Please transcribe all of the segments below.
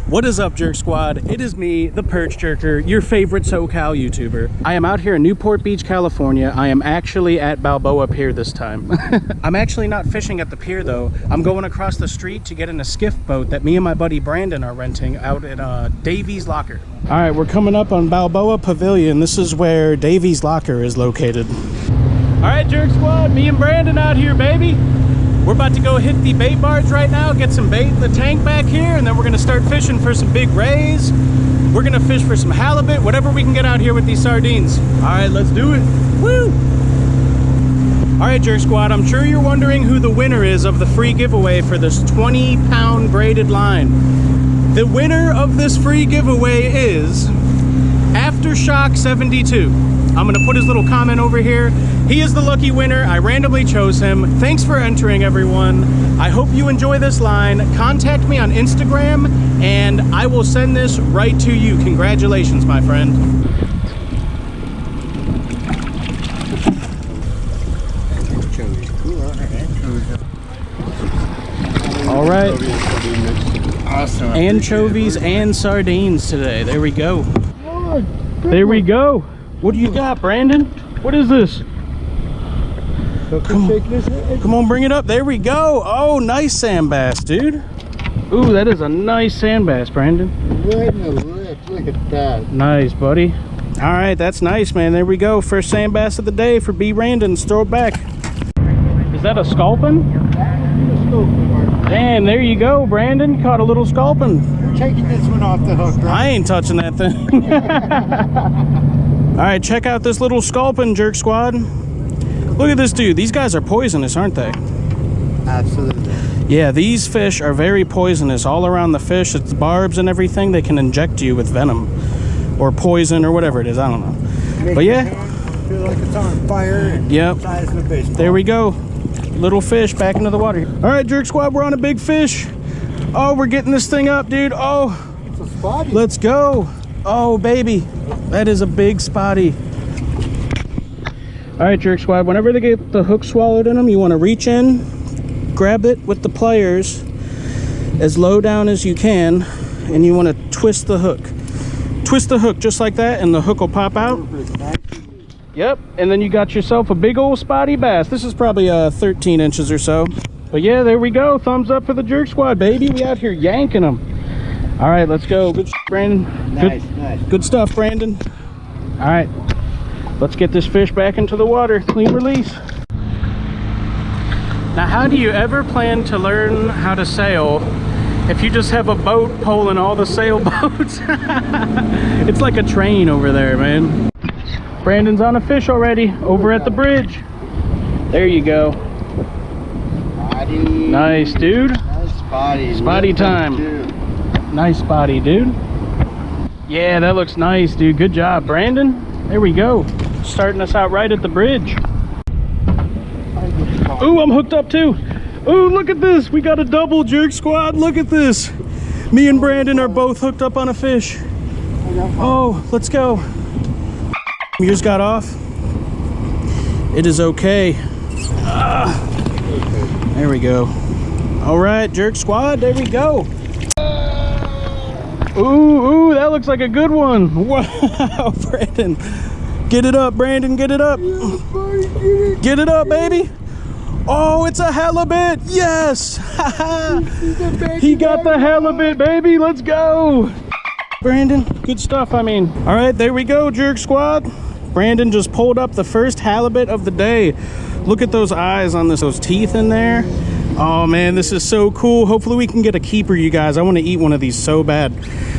What is up, Jerk Squad? It is me, the Perch Jerker, your favorite SoCal YouTuber. I am out here in Newport Beach, California. I am actually at Balboa Pier this time. I'm actually not fishing at the pier though. I'm going across the street to get in a skiff boat that me and my buddy Brandon are renting out at Davies Locker. All right, we're coming up on Balboa Pavilion. This is where Davies Locker is located. All right, Jerk Squad, me and Brandon out here, baby. We're about to go hit the bait barge right now, get some bait in the tank back here, and then we're gonna start fishing for some big rays. We're gonna fish for some halibut, whatever we can get out here with these sardines. All right, let's do it. Woo! All right, Jerk Squad, I'm sure you're wondering who the winner is of the free giveaway for this 20-pound braided line. The winner of this free giveaway is Aftershock 72. I'm gonna put his little comment over here. He is the lucky winner. I randomly chose him. Thanks for entering, everyone. I hope you enjoy this line. Contact me on Instagram and I will send this right to you. Congratulations, my friend. All right. Awesome. Anchovies and sardines today. There we go. There we go. What do you got, Brandon? What is this? Come on, bring it up. There we go. Oh, nice sand bass, dude. Ooh, that is a nice sand bass, Brandon. Right in the lip. Look at that. Nice, buddy. All right, that's nice, man. There we go. First sand bass of the day for B. Brandon. Let's throw it back. Is that a sculpin? Damn, there you go, Brandon. Caught a little sculpin. You're taking this one off the hook, right? I ain't touching that thing. All right, check out this little sculpin, Jerk Squad. Look at this dude. These guys are poisonous, aren't they? Absolutely. Yeah, these fish are very poisonous. All around the fish, it's barbs and everything. They can inject you with venom or poison or whatever it is. I don't know. But yeah. Feel like it's on fire. Yep. Size of a baseball. There we go. Little fish back into the water. All right, Jerk Squad, we're on a big fish. Oh, we're getting this thing up, dude. Oh, it's a spotty. Let's go. Oh, baby. That is a big spotty. All right, Jerk Squad, whenever they get the hook swallowed in them, you want to reach in, grab it with the pliers as low down as you can, and you want to twist the hook. Twist the hook just like that, and the hook will pop out. Yep, and then you got yourself a big old spotty bass. This is probably 13 inches or so. But yeah, there we go. Thumbs up for the Jerk Squad, baby. We out here yanking them. All right, let's go. Good Brandon. Nice. Good stuff, Brandon. All right, let's get this fish back into the water. Clean release. Now, how do you ever plan to learn how to sail if you just have a boat pulling all the sailboats? It's like a train over there, man. Brandon's on a fish already over at the bridge. There you go. Spotty. Nice, dude. Nice spotty. Spotty time. Nice spotty, dude. Yeah, that looks nice, dude. Good job, Brandon. There we go. Starting us out right at the bridge. Ooh, I'm hooked up too. Ooh, look at this. We got a double, Jerk Squad. Look at this. Me and Brandon are both hooked up on a fish. Oh, let's go. Yours got off. It is okay. There we go. All right, Jerk Squad, there we go. Ooh, that looks like a good one. Wow, Brandon. Get it up, Brandon, get it up. Get it up, baby. Oh, it's a halibut. Yes. He got the halibut, baby. Let's go. Brandon, good stuff, I mean. All right, there we go, Jerk Squad. Brandon just pulled up the first halibut of the day. Look at those eyes on this, those teeth in there. Oh man, this is so cool. Hopefully we can get a keeper, you guys. I want to eat one of these so bad.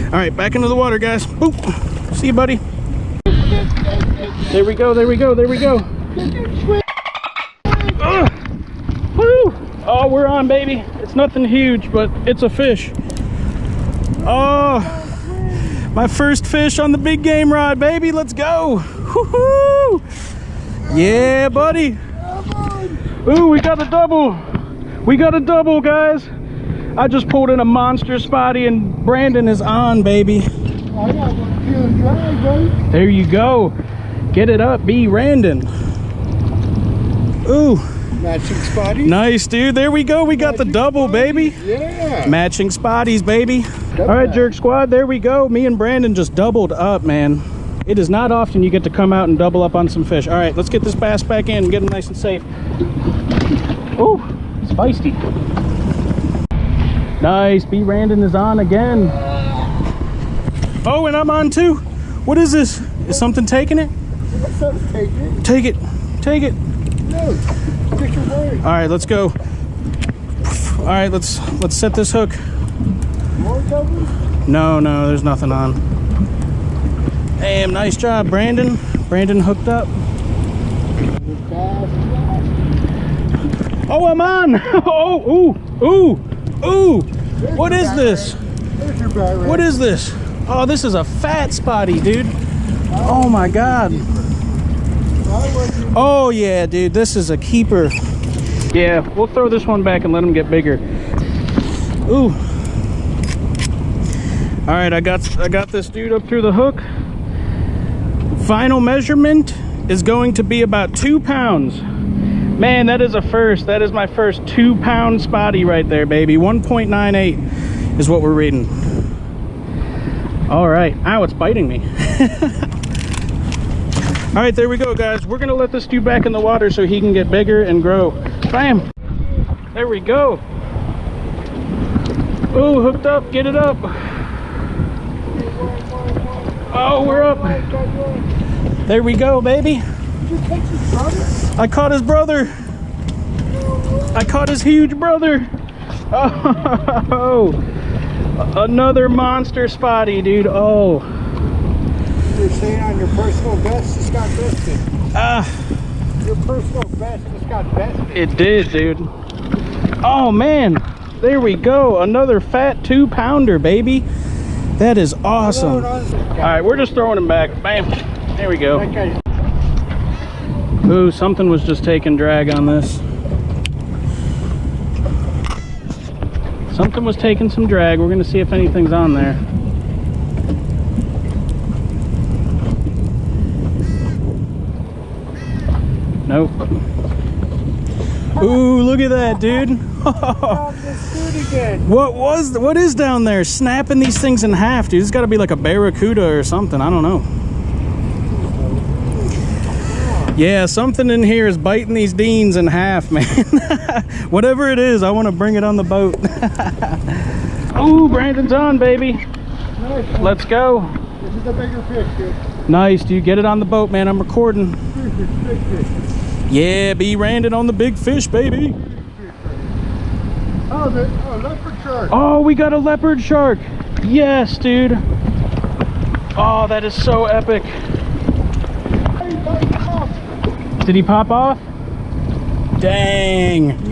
All right, back into the water, guys. Boop. See you, buddy. There we go, there we go, there we go. Woo! Oh, we're on, baby. It's nothing huge, but it's a fish. Oh, my first fish on the big game rod, baby. Let's go. Woohoo! Yeah, buddy. Ooh, we got a double. We got a double, guys. I just pulled in a monster spotty and Brandon is on, baby. I got one feeling dry, buddy. There you go. Get it up, B. Brandon. Ooh. Matching spotties. Nice, dude. There we go. We got the double, baby. Yeah. Matching spotties, baby. All right, Jerk Squad, there we go. Me and Brandon just doubled up, man. It is not often you get to come out and double up on some fish. All right, let's get this bass back in and get him nice and safe. Oh, it's feisty. Nice, B. Randon is on again. Oh, and I'm on too. What is this? Is something taking it? Take it. Take it. No, get your word. All right, let's go. All right, let's set this hook. More cover? No, there's nothing on. Damn, nice job, Brandon. Brandon hooked up. Oh, I'm on. Oh, ooh. What is this? There's your bag, What is this? Oh, this is a fat spotty, dude. Oh my God. Oh yeah, dude, this is a keeper. Yeah, we'll throw this one back and let him get bigger. Ooh. All right, I got this dude up through the hook. Final measurement is going to be about 2 pounds. Man, that is a first. That is my first 2-pound spotty right there, baby. 1.98 is what we're reading. All right. Ow, it's biting me. All right, there we go, guys. We're gonna let this dude back in the water so he can get bigger and grow. Bam. There we go. Ooh, hooked up. Get it up. Oh, we're up. There we go, baby. I caught his brother. I caught his huge brother. Oh, another monster spotty, dude. Oh. You're saying on your personal best, just got bested. Your personal best just got bested. It did, dude. Oh man, there we go. Another fat 2-pounder, baby. That is awesome. All right, we're just throwing him back. Bam. There we go. Ooh, something was just taking drag on this. Something was taking some drag. We're gonna see if anything's on there. Nope. Ooh, look at that, dude. What is down there snapping these things in half, dude? It's got to be like a barracuda or something. I don't know. Yeah, something in here is biting these Deans in half, man. Whatever it is, I want to bring it on the boat. Ooh, Brandon's on, baby. Nice. Let's go. This is a bigger fish, dude. Nice, dude. Get it on the boat, man. I'm recording. Big fish. Yeah, B. Randon on the big fish, baby. Oh, leopard shark. Oh, we got a leopard shark. Yes, dude. Oh, that is so epic. Did he pop off? Dang.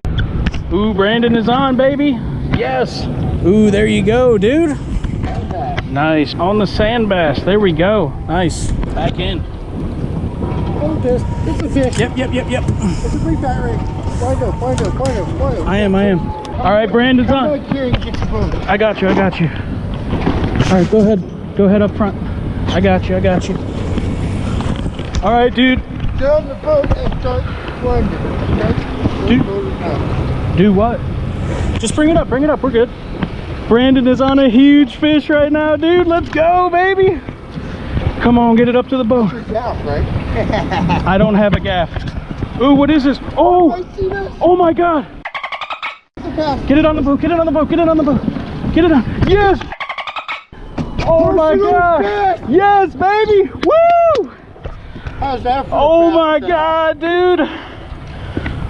Ooh, Brandon is on, baby. Yes. Ooh, there you go, dude. Nice. On the sand bass. There we go. Nice. Back in. Oh, it's a fish. Yep. It's a big fat ring. Find him. I am. All right, Brandon's Come on. on, Jerry, get your boat. I got you. All right, go ahead up front. I got you. All right, dude. Get on the boat and start winding. Okay? Do what? Just bring it up. We're good. Brandon is on a huge fish right now, dude. Let's go, baby. Come on, get it up to the boat. Your gaff, right? I don't have a gaff. Ooh, what is this? Oh! I see this. Oh my God! Get it on the boat. Get it on. Yes! Oh my God! Yes, baby! Woo! How's that for Oh my God, dude!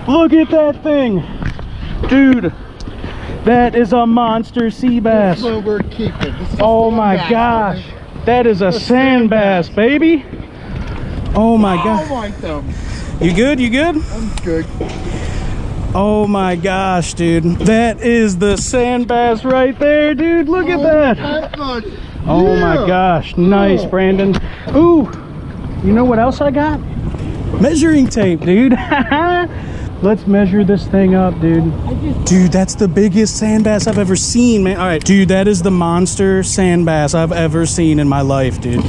Look at that thing, dude. That is a monster sea bass. This is what we're keeping. Oh my gosh, that is a sand bass, baby. Oh my God. Oh my thumb. You good? I'm good. Oh my gosh, dude. That is the sand bass right there, dude. Look at that. Oh my gosh. Nice, Brandon. Ooh, you know what else I got? Measuring tape, dude. Let's measure this thing up, dude. Dude, that's the biggest sand bass I've ever seen, man. All right, dude, that is the monster sand bass I've ever seen in my life, dude.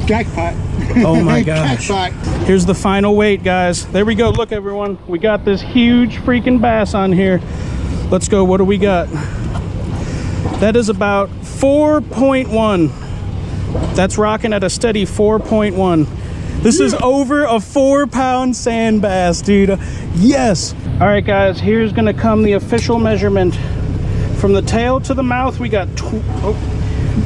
Jackpot. Oh my gosh. Jackpot. Here's the final weight, guys. There we go. Look, everyone. We got this huge freaking bass on here. Let's go. What do we got? That is about 4.1. That's rocking at a steady 4.1. This is over a 4-pound sand bass, dude. Yes. All right, guys, here's gonna come the official measurement. From the tail to the mouth, we got all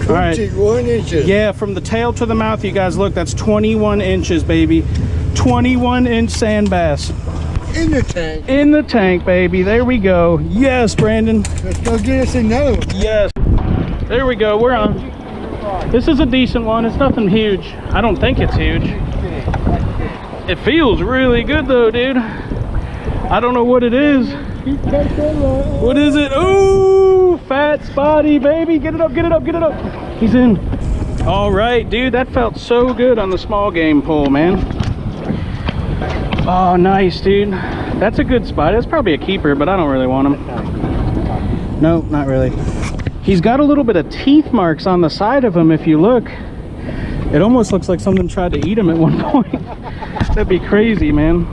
right. 21 inches. Yeah, from the tail to the mouth, you guys look, that's 21 inches, baby. 21-inch sand bass. In the tank. In the tank, baby. There we go. Yes, Brandon. Let's go get us another one. Yes. There we go. We're on. This is a decent one. It's nothing huge. I don't think it's huge. It feels really good though, dude. I don't know what it is. What is it? Ooh, fat spotty, baby. Get it up, get it up, get it up. He's in. All right, dude. That felt so good on the small game pull, man. Oh, nice, dude. That's a good spot. That's probably a keeper, but I don't really want him. No, not really. He's got a little bit of teeth marks on the side of him if you look. It almost looks like something tried to eat him at one point. That'd be crazy, man.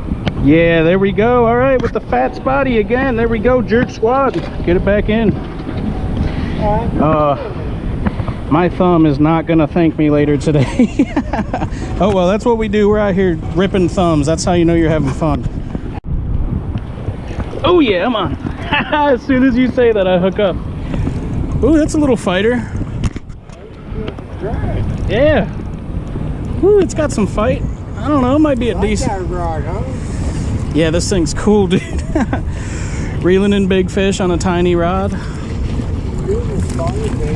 Yeah, there we go. All right, with the fat spotty again. There we go, Jerk Squad. Get it back in. My thumb is not gonna thank me later today. Oh well, that's what we do. We're out here ripping thumbs. That's how you know you're having fun. Oh yeah, I'm on. As soon as you say that, I hook up. Ooh, that's a little fighter. Yeah. Ooh, it's got some fight. I don't know, it might be a decent rod, huh? Yeah, this thing's cool, dude. Reeling in big fish on a tiny rod.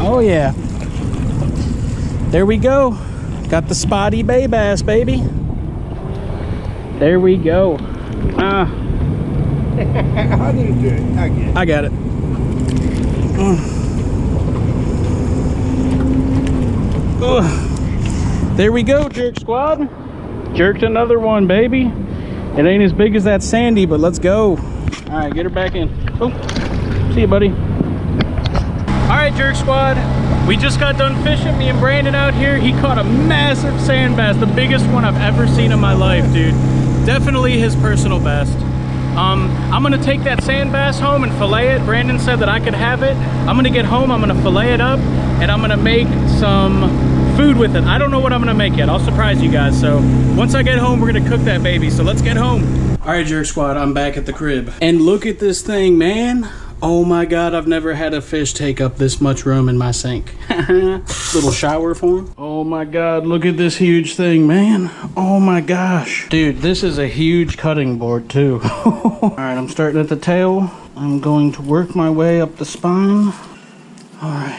Oh yeah. There we go. Got the spotty bay bass, baby. There we go. How did it do it? I got it. There we go, Jerk Squad. Jerked another one, baby. It ain't as big as that Sandy, but let's go. All right, get her back in. Oh, see you, buddy. All right, Jerk Squad. We just got done fishing, me and Brandon out here. He caught a massive sand bass, the biggest one I've ever seen in my life, dude. Definitely his personal best. I'm gonna take that sand bass home and fillet it. Brandon said that I could have it. I'm gonna get home, I'm gonna fillet it up, and I'm gonna make some food with it. I don't know what I'm gonna make yet. I'll surprise you guys. So once I get home, we're gonna cook that baby. So let's get home. All right, Jerk Squad, I'm back at the crib. And look at this thing, man. Oh my God, I've never had a fish take up this much room in my sink. Little shower form. Oh my God, look at this huge thing, man. Oh my gosh. Dude, this is a huge cutting board too. All right, I'm starting at the tail. I'm going to work my way up the spine. All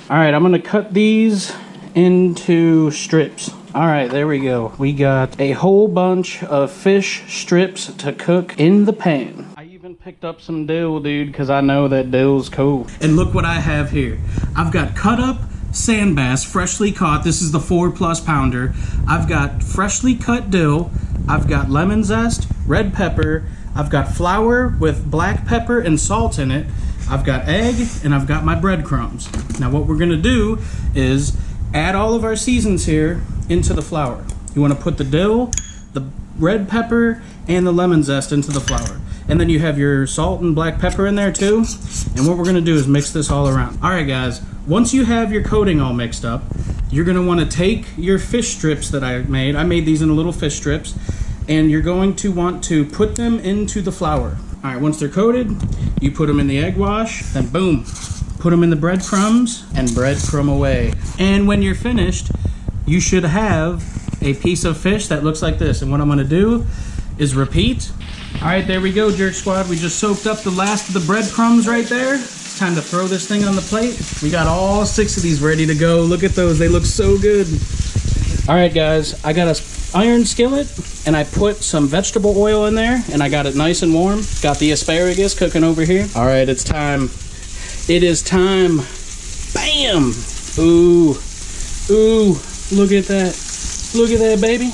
right, I'm gonna cut these into strips. All right, there we go. We got a whole bunch of fish strips to cook in the pan. I even picked up some dill, dude, because I know that dill's cool. And look what I have here. I've got cut up sand bass, freshly caught. This is the 4+ pounder. I've got freshly cut dill. I've got lemon zest, red pepper. I've got flour with black pepper and salt in it. I've got egg, and I've got my breadcrumbs. Now what we're gonna do is add all of our seasons here into the flour. You want to put the dill, the red pepper, and the lemon zest into the flour. And then you have your salt and black pepper in there too. And what we're gonna do is mix this all around. All right, guys, once you have your coating all mixed up, you're gonna wanna take your fish strips that I made these in little fish strips, and you're going to want to put them into the flour. All right, once they're coated, you put them in the egg wash, then boom, put them in the breadcrumbs and breadcrumb away. And when you're finished, you should have a piece of fish that looks like this. And what I'm gonna do is repeat. All right, there we go, Jerk Squad. We just soaked up the last of the breadcrumbs right there. It's time to throw this thing on the plate. We got all 6 of these ready to go. Look at those, they look so good. All right, guys, I got a iron skillet and I put some vegetable oil in there and I got it nice and warm. Got the asparagus cooking over here. All right, it's time. It is time. Bam! Ooh, ooh, look at that. Look at that, baby.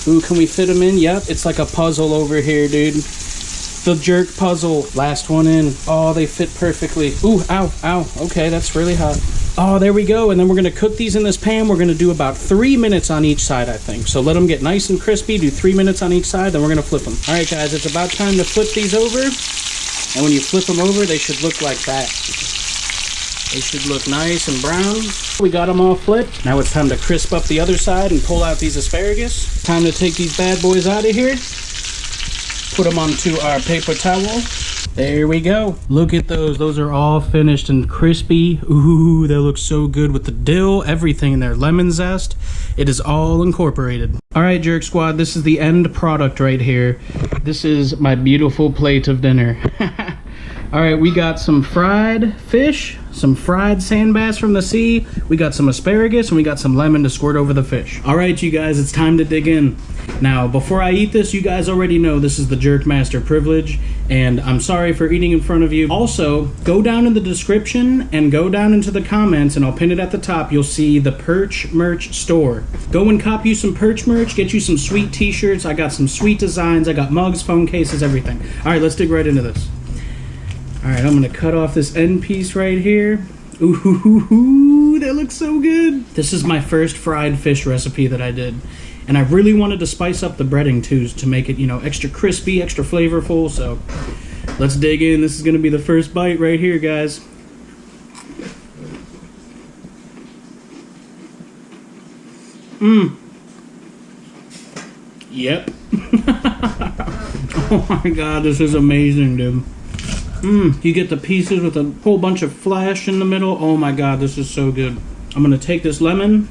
Ooh, can we fit them in? Yep, it's like a puzzle over here, dude. The jerk puzzle. Last one in. Oh, they fit perfectly. Ooh, ow, ow. Okay, that's really hot. Oh, there we go. And then we're gonna cook these in this pan. We're gonna do about 3 minutes on each side, I think. So let them get nice and crispy. Do 3 minutes on each side, then we're gonna flip them. All right, guys, it's about time to flip these over. And when you flip them over, they should look like that. They should look nice and brown. We got them all flipped. Now it's time to crisp up the other side and pull out these asparagus. Time to take these bad boys out of here. Put them onto our paper towel. There we go. Look at those. Those are all finished and crispy. Ooh, they look so good with the dill, everything in there. Lemon zest. It is all incorporated. All right, Jerk Squad, this is the end product right here. This is my beautiful plate of dinner. All right, we got some fried fish, some fried sand bass from the sea. We got some asparagus, and we got some lemon to squirt over the fish. All right, you guys, it's time to dig in. Now, before I eat this, you guys already know this is the Jerk Master privilege, and I'm sorry for eating in front of you. Also, go down in the description and go down into the comments, and I'll pin it at the top. You'll see the Perch merch store. Go and cop you some Perch merch, get you some sweet t-shirts. I got some sweet designs. I got mugs, phone cases, everything. All right, let's dig right into this. All right, I'm gonna cut off this end piece right here. Ooh, that looks so good. This is my first fried fish recipe that I did. And I really wanted to spice up the breading too, to make it, you know, extra crispy, extra flavorful. So let's dig in. This is gonna be the first bite right here, guys. Yep. Oh my God, this is amazing, dude. You get the pieces with a whole bunch of flesh in the middle. Oh my God, this is so good. I'm gonna take this lemon,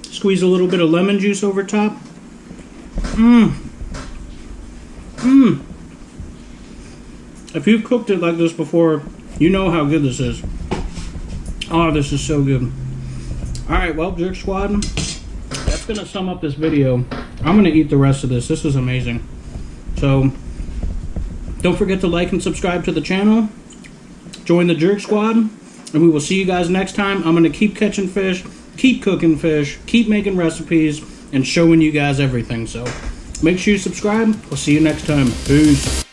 squeeze a little bit of lemon juice over top. If you've cooked it like this before, you know how good this is. Oh, this is so good. All right, well, Jerk Squad, that's gonna sum up this video. I'm gonna eat the rest of this. This is amazing. So, don't forget to like and subscribe to the channel. Join the Jerk Squad, and we will see you guys next time. I'm going to keep catching fish, keep cooking fish, keep making recipes, and showing you guys everything. So make sure you subscribe. We'll see you next time. Peace.